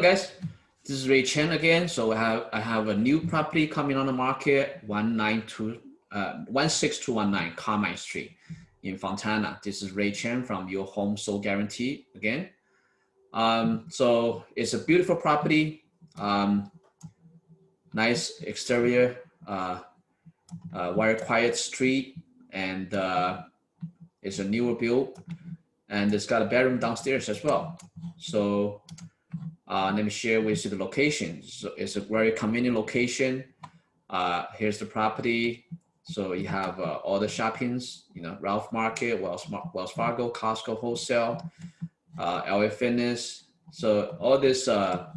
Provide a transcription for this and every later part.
Guys, this is Ray Chen again. So I have a new property coming on the market, 16219 Carmine Street in Fontana. This is Ray Chen from Your Home Sold Guarantee again. So it's a beautiful property, nice exterior, very quiet street, and it's a newer build, and it's got a bedroom downstairs as well. So let me share with you the location. So it's a very convenient location. Here's the property. So you have all the shoppings, Ralph Market, Wells Fargo, Costco wholesale, LA Fitness. So all this on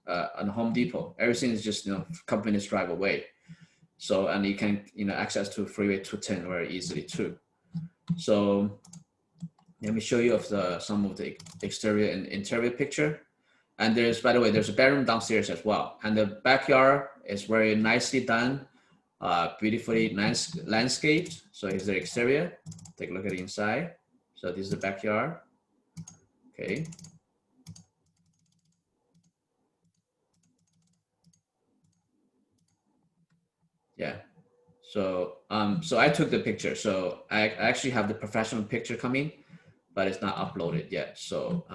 Home Depot, everything is just, a couple minutes drive away. So, and you can, access to Freeway 210 very easily too. So let me show you some of the exterior and interior picture. And there's, by the way, there's a bedroom downstairs as well. And the backyard is very nicely done, beautifully landscaped. So here's the exterior. Take a look at the inside. So this is the backyard. Okay. Yeah. So, so I took the picture. So I actually have the professional picture coming, but it's not uploaded yet. So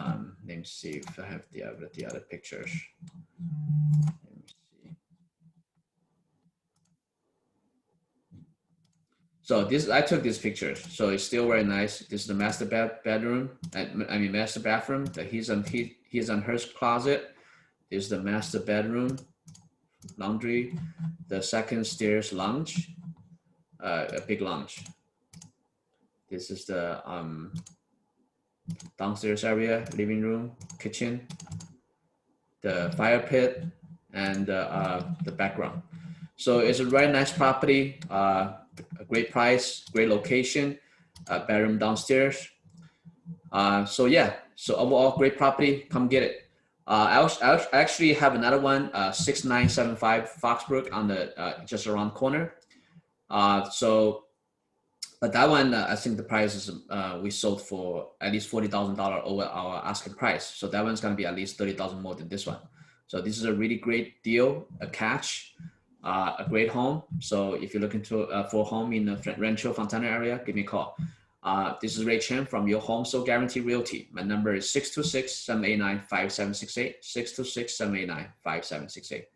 let me see if I have the other pictures. Let me see. So I took these pictures. So it's still very nice. This is the master bedroom. Master bathroom. He's on her closet. This is the master bedroom, laundry. The second stairs lounge, a big lounge. This is the downstairs area, living room, kitchen, the fire pit, and the background. So it's a very nice property, a great price, great location, bedroom downstairs. So yeah, so overall great property, come get it. I actually have another one, 6975 Foxbrook on the just around the corner. But that one, I think the price is we sold for at least $40,000 over our asking price. So that one's gonna be at least $30,000 more than this one. So this is a really great deal, a catch, a great home. So if you're looking for a home in the Rancho Fontana area, give me a call. This is Ray Chen from Your Home Sold Guarantee Realty. My number is 626-789-5768, 626-789-5768.